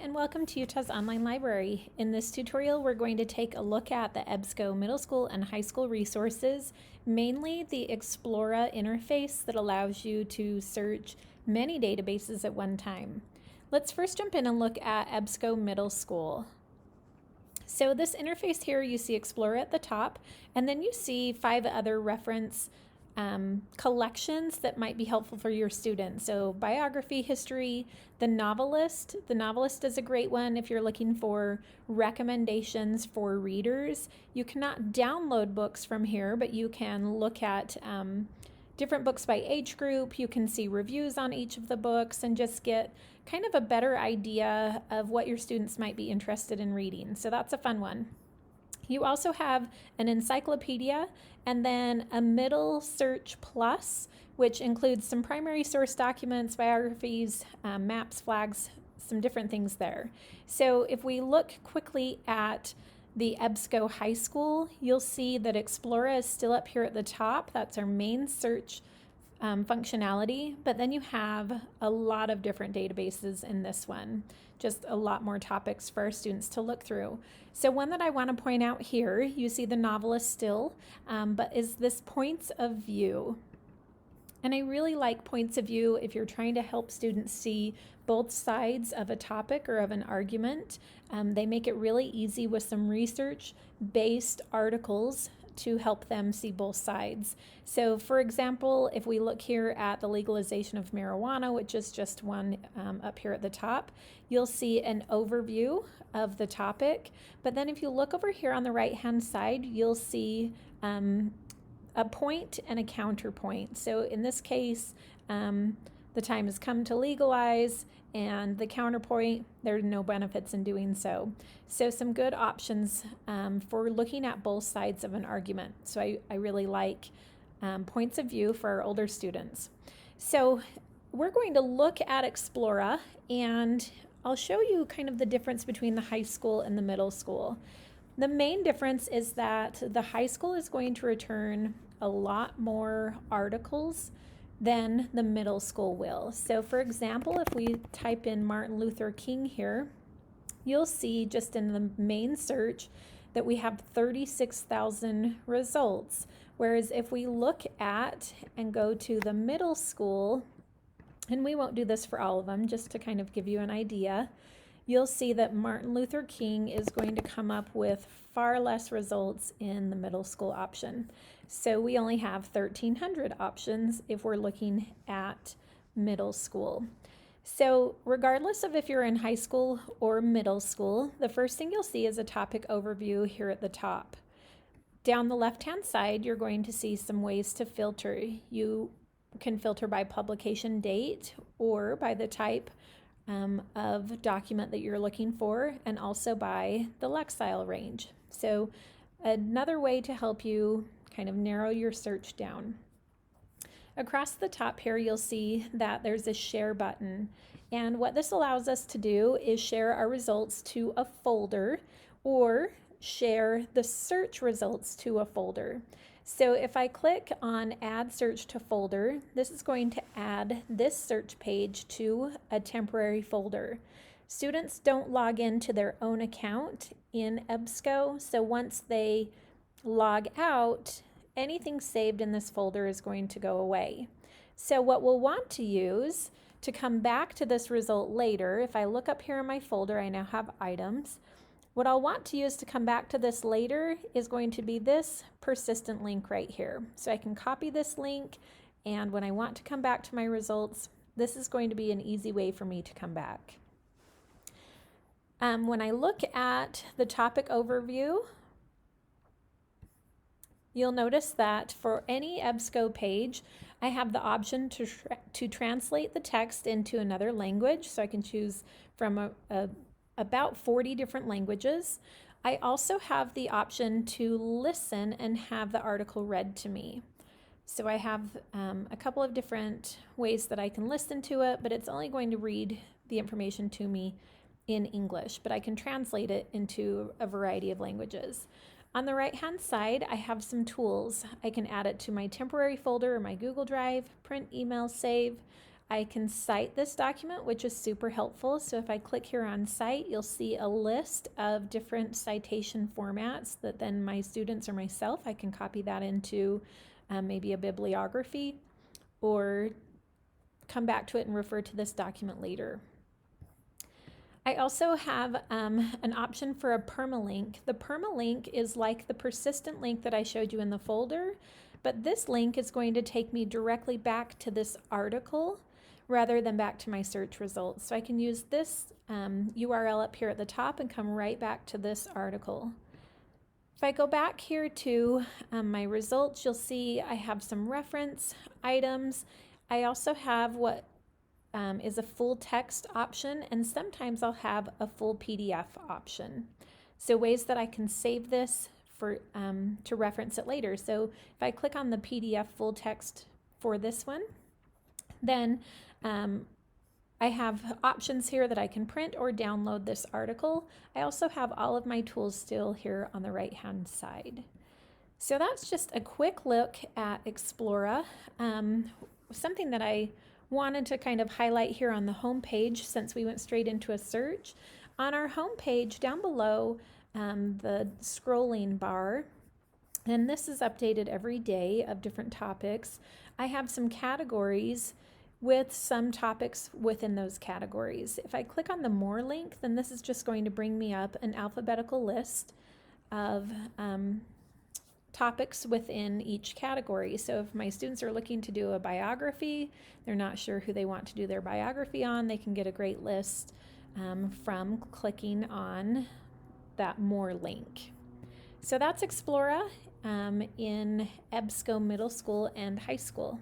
And welcome to Utah's Online Library. In this tutorial, we're going to take a look at the EBSCO middle school and high school resources, mainly the Explora interface that allows you to search many databases at one time. Let's first jump in and look at EBSCO middle school. So this interface here, you see Explora at the top, and then you see 5 other reference collections that might be helpful for your students. So biography, history, the novelist. The novelist is a great one if you're looking for recommendations for readers. You cannot download books from here, but you can look at different books by age group. You can see reviews on each of the books and just get kind of a better idea of what your students might be interested in reading. So that's a fun one. You also have an encyclopedia and then a middle search plus, which includes some primary source documents, biographies, maps, flags, some different things there. So if we look quickly at the EBSCO High School, you'll see that Explora is still up here at the top. That's our main search functionality, but then you have a lot of different databases in this one, just a lot more topics for our students to look through. So one that I want to point out here, you see the novelist still, but is this points of view. And I really like points of view if you're trying to help students see both sides of a topic or of an argument. They make it really easy with some research-based articles to help them see both sides. So for example, if we look here at the legalization of marijuana, which is just one up here at the top, you'll see an overview of the topic. But then if you look over here on the right-hand side, you'll see a point and a counterpoint. So in this case, the time has come to legalize, and the counterpoint, there are no benefits in doing so. So some good options for looking at both sides of an argument. So I really like points of view for our older students. So we're going to look at Explora, and I'll show you kind of the difference between the high school and the middle school. The main difference is that the high school is going to return a lot more articles than the middle school will. So for example, if we type in Martin Luther King here, you'll see just in the main search that we have 36,000 results. Whereas if we look at and go to the middle school, and we won't do this for all of them, just to kind of give you an idea, you'll see that Martin Luther King is going to come up with far less results in the middle school option. So we only have 1,300 options if we're looking at middle school. So regardless of if you're in high school or middle school, the first thing you'll see is a topic overview here at the top. Down the left-hand side, you're going to see some ways to filter. You can filter by publication date or by the type of document that you're looking for, and also by the Lexile range. So another way to help you kind of narrow your search down. Across the top here, you'll see that there's a share button. And what this allows us to do is share our results to a folder or share the search results to a folder. So if I click on Add Search to Folder, this is going to add this search page to a temporary folder. Students don't log into their own account in EBSCO, so once they log out, anything saved in this folder is going to go away. So what we'll want to use to come back to this result later, if I look up here in my folder, I now have items. What I'll want to use to come back to this later is going to be this persistent link right here. So I can copy this link, and when I want to come back to my results, this is going to be an easy way for me to come back. When I look at the topic overview, you'll notice that for any EBSCO page, I have the option to translate the text into another language. So I can choose from about 40 different languages. I also have the option to listen and have the article read to me. So I have a couple of different ways that I can listen to it, but it's only going to read the information to me in English, but I can translate it into a variety of languages. On the right-hand side, I have some tools. I can add it to my temporary folder or my Google Drive, print, email, save. I can cite this document, which is super helpful. So if I click here on cite, you'll see a list of different citation formats that then my students or myself, I can copy that into maybe a bibliography or come back to it and refer to this document later. I also have an option for a permalink. The permalink is like the persistent link that I showed you in the folder, but this link is going to take me directly back to this article rather than back to my search results. So I can use this URL up here at the top and come right back to this article. If I go back here to my results, you'll see I have some reference items. I also have what is a full text option, and sometimes I'll have a full PDF option. So ways that I can save this for to reference it later. So if I click on the PDF full text for this one, then I have options here that I can print or download this article. I also have all of my tools still here on the right hand side. So that's just a quick look at Explora. Something that I wanted to kind of highlight here on the home page, since we went straight into a search. On our home page down below, the scrolling bar, and this is updated every day of different topics, I have some categories with some topics within those categories. If I click on the More link, then this is just going to bring me up an alphabetical list of topics within each category. So if my students are looking to do a biography, they're not sure who they want to do their biography on, they can get a great list from clicking on that More link. So that's Explora in EBSCO Middle School and High School.